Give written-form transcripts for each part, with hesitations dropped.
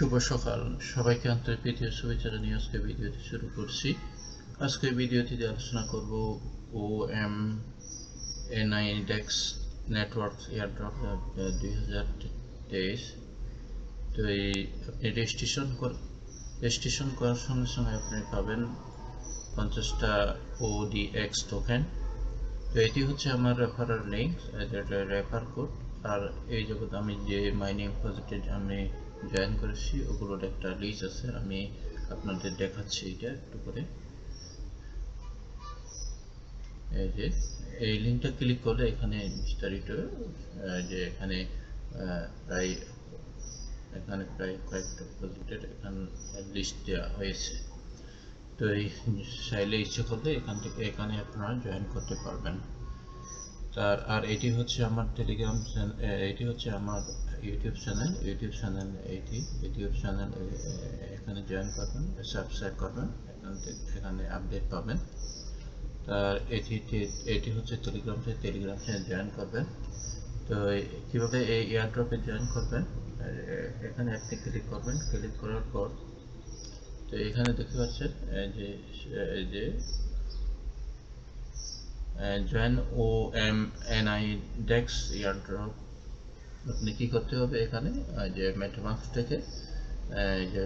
শুভ সকাল সবাইকে আন্তরিক প্রীতি ও শুভেচ্ছা জানিয়ে আজকে ভিডিওটি শুরু করছি। আজকে ভিডিওটিতে আলোচনা করব OMNIDEX নেটওয়ার্ক এয়ারড্রপ 2023। তো আপনি রেজিস্ট্রেশন করার সঙ্গে সঙ্গে আপনি পাবেন 50টা ODX টোকেন। তো এটি হচ্ছে আমার রেফারাল লিঙ্ক, রেফার কোড। আর এই জগৎ আমি যে মাইনিং প্রজেক্টে আমি জয়েন করেছি ওগুলোর একটা লিস্ট আছে, আমি আপনাদের দেখাচ্ছি এটা একটু করে। এই যে এই লিঙ্কটা ক্লিক করলে এখানে বিস্তারিত যে এখানে প্রায় কয়েকটা প্রজেক্টের এখানে লিস্ট দেওয়া হয়েছে। তো এই চাইলে ইচ্ছে করলে এখানে আপনারা জয়েন করতে পারবেন। আর এটি হচ্ছে আমার টেলিগ্রাম চ্যানেল, এটি হচ্ছে আমার ইউটিউব চ্যানেল। এখানে জয়েন করবেন, সাবস্ক্রাইব করবেন, এখানে আপডেট পাবেন। আর এটি হচ্ছে টেলিগ্রাম চ্যানেল জয়েন করবেন। তো কিভাবে এই এয়ারড্রপে জয়েন করবেন, এখানে আপনি ক্লিক করবেন। ক্লিক করার পর তো এখানে দেখতে পাচ্ছেন যে জয়েন OMNIDEX এয়ারড্রপ। আপনি কি করতে হবে, এখানে যে মেটামাস্ক থেকে যে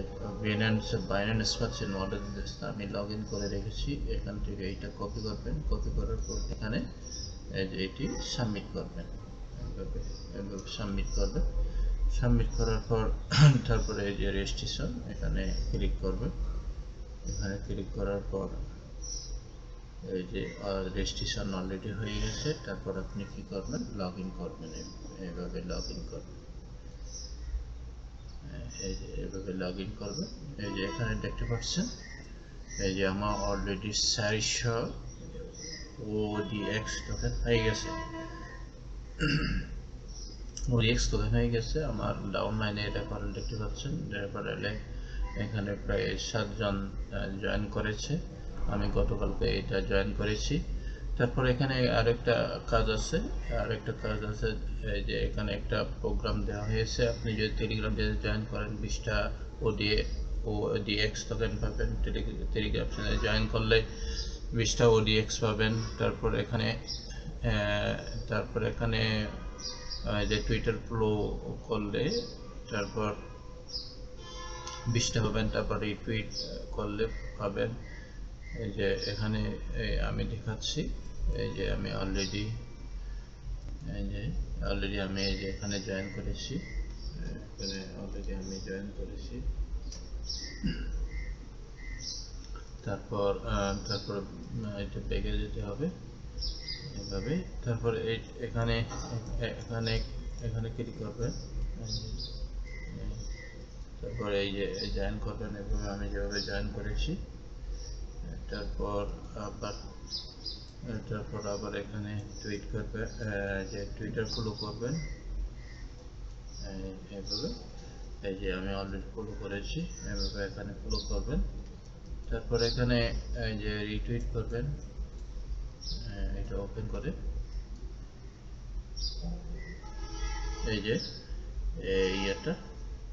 বাইন্যান্স পাচ্ছেন ওয়ালেট আমি লগ ইন করে রেখেছি, এখান থেকে এইটা কপি করবেন। কপি করার পর এখানে এটি সাবমিট করবেন। এভাবে সাবমিট করার পর তারপরে এই যে রেজিস্ট্রেশন এখানে ক্লিক করবেন। এখানে ক্লিক করার পর এই যে রেজিস্ট্রেশন অলরেডি হয়ে গেছে। তারপর আপনি কি করবেন, লগ ইন করবেন। এইভাবে লগ ইন করবেন। এভাবে লগ ইন করবেন। এই যে এখানে দেখতে পাচ্ছেন এই যে আমার অলরেডি 400 ODX টোকেন হয়ে গেছে। ODX টোকেন হয়ে গেছে আমার ডাউনলাইনে। রেফারেল দেখতে পাচ্ছেন, রেফারেলে এখানে প্রায় 7 জন জয়েন করেছে। আমি গতকালকে এটা জয়েন করেছি। তারপর এখানে আরেকটা কাজ আছে, এই যে এখানে একটা প্রোগ্রাম দেওয়া হয়েছে। আপনি যদি টেলিগ্রাম জয়েন করেন 20টা ODX টোকেন পাবেন। টেলিগ্রাম চ্যানেলে জয়েন করলে 20টা ODX পাবেন। তারপর এখানে যে টুইটার ফলো করলে তারপর 20টা পাবেন। তারপর রিটুইট করলে পাবেন। এই যে এখানে আমি দেখাচ্ছি, এই যে আমি অলরেডি আমি এই যে এখানে জয়েন করেছি। তারপর এটা ব্যাগে যেতে হবে এভাবে। তারপর এখানে ক্লিক করবেন। তারপর এই যে জয়েন করবেন, এভাবে আমি যেভাবে জয়েন করেছি। তারপর আবার এখানে টুইট করবে, যে টুইটার ফলো করবেন এভাবে। এই যে আমি অলরেডি ফলো করেছি, এভাবে এখানে ফলো করবেন। তারপর এখানে এই যে রিটুইট করবেন, এটা ওপেন করে এই যে ইয়েটা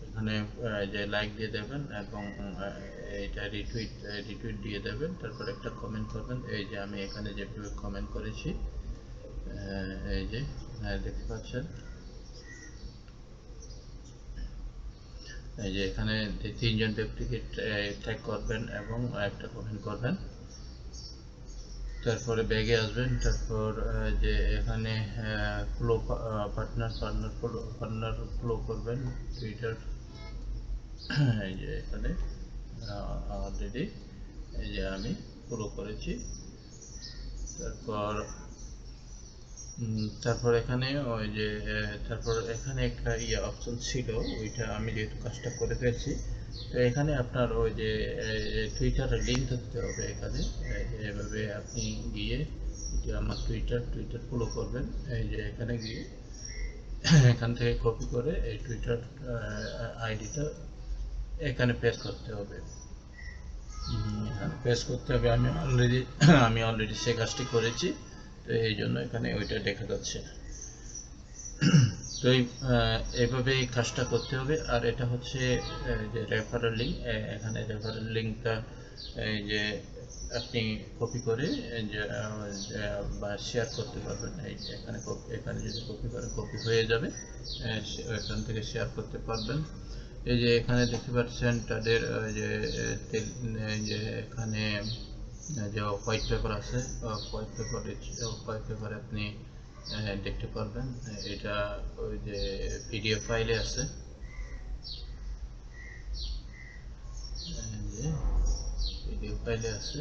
এখানে যে লাইক দিয়ে দেবেন এবং এইটা রিটুইট দিয়ে দেবেন। তারপর একটা কমেন্ট করবেন। এই যে আমি এখানে যেভাবে কমেন্ট করেছি, এই যে দেখতে পাচ্ছেন, এই যে এখানে 3 জন ব্যক্তিকে ট্যাগ করবেন এবং একটা কমেন্ট করবেন। তারপরে ব্যাগে আসবেন। তারপর যে এখানে পার্টনার ফলো করবেন টুইটার। এই যে এখানে অলরেডি এই যে আমি ফলো করেছি। তারপর এখানে ওই যে এখানে একটা অপশন ছিল, ওইটা আমি যেহেতু কাজটা করে ফেলছি। তো এখানে আপনার ওই যে টুইটারের লিঙ্ক দিতে হবে। এখানে এভাবে আপনি গিয়ে আমার টুইটার ফলো করবেন। এই যে এখানে গিয়ে এখান থেকে কপি করে এই টুইটার আইডিটা এখানে পেস্ট করতে হবে। আমি অলরেডি সে কাজটি করেছি। তো এই জন্য এখানে ওইটা দেখা যাচ্ছে। তো এইভাবে এই কাজটা করতে হবে। আর এটা হচ্ছে যে রেফারেল লিঙ্ক, এখানে রেফারেল লিঙ্কটা এই যে আপনি কপি করে যে বা শেয়ার করতে পারবেন। এই যে এখানে এখানে যদি কপি করেন কপি হয়ে যাবে, এখান থেকে শেয়ার করতে পারবেন। এই যে এখানে দেখতে পাচ্ছেন তাদের যে এখানে যে হোয়াইট পেপার আছে, হোয়াইট পেপারে আপনি দেখতে পারবেন। এটা ওই যে পিডিএফ ফাইলে আছে, যে পিডিএফ ফাইলে আছে,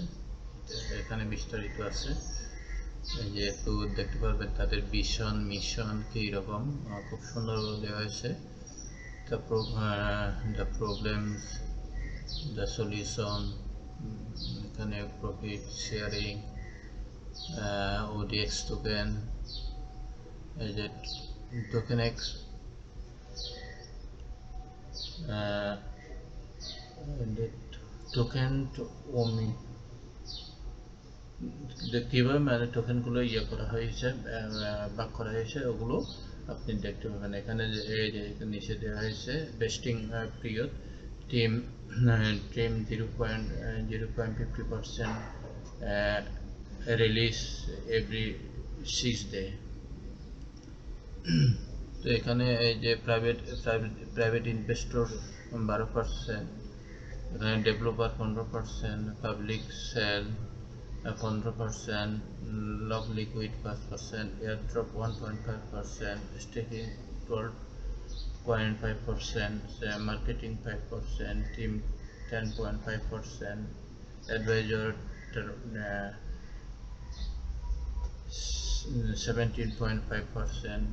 এখানে বিস্তারিত আছে। এই যে একটু দেখতে পারবেন তাদের ভিশন মিশন কি রকম, খুব সুন্দরভাবে দেওয়া হয়েছে। the problems, the solution, এখানে প্রফিট শেয়ারিং, ODX টোকেন, এই যে টোকেন এক্স, টোকেন ওমি, কীভাবে মানে টোকেনগুলো ইয়ে করা হয়েছে, ভাগ করা হয়েছে, ওগুলো আপনি দেখতে পাবেন। এখানে যে এই যে নিচে দেওয়া হয়েছে vesting period, team 0.50% release every 6 day. তো এখানে এই যে প্রাইভেট ইনভেস্টর 12%, এখানে ডেভেলপার 15%, পাবলিক সেল 15%, লগ liquid 5%, airdrop 1.5%, staking 12.5%, marketing 5%, team 10.5%, advisor 17.5%,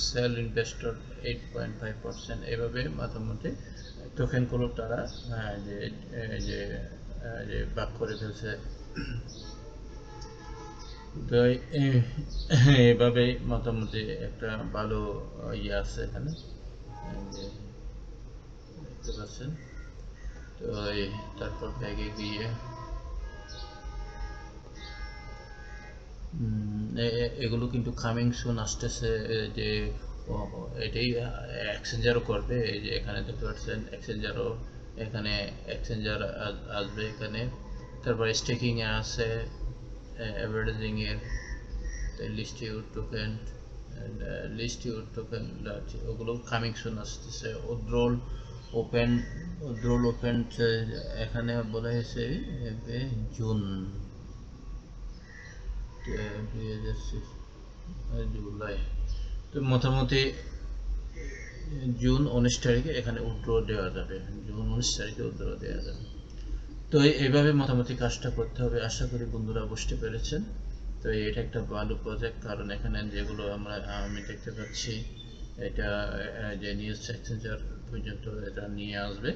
sale investor 8.5%। এভাবে মোটামুটি টোকেনগুলো তারা যে যে যে ভাগ করে ফেলছে। তো এইভাবে মোটামুটি একটা ভালো ইয়ে আছে এখানে, যে দেখতে পাচ্ছেন। তো তারপর ব্যাগে গিয়ে এগুলো কিন্তু কামিং সুন আসতেছে, যে এটাই এক্সচেঞ্জারও করবে। এই যে এখানে দেখতে পাচ্ছেন এক্সচেঞ্জারও, এখানে এক্সচেঞ্জার আসবে এখানে। তারপর স্টেকিং এ আছে, অ্যাভারেজিং এর, লিস্ট ইউর টোকেন, ওগুলো কামিং সুন আসতেছে। ওপেন এখানে বলা হয়েছে জুন 2006 জুলাই। তো মোটামুটি জুন 19 তারিখে এখানে উইথড্র দেওয়া যাবে, জুন 19 তারিখে উইথড্র দেওয়া যাবে। তো এইভাবে মোটামুটি কাজটা করতে হবে। আশা করি বন্ধুরা বুঝতে পেরেছেন। তো এটা একটা ভালো প্রজেক্ট, কারণ এখানে যেগুলো আমি দেখতে পাচ্ছি এটা যে নিউজ এক্সচেঞ্জার পর্যন্ত এটা নিয়ে আসবে।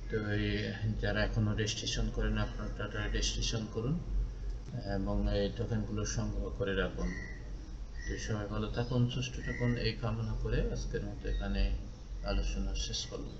তো যারা এখনো রেজিস্ট্রেশন করেন আপনারা টাটা রেজিস্ট্রেশন করুন এবং এই টোকেনগুলো সংগ্রহ করে রাখুন। তো সবাই ভালো থাকুন, সুস্থ থাকুন, এই কামনা করে আজকের মতো এখানে আলোচনা শেষ করলাম।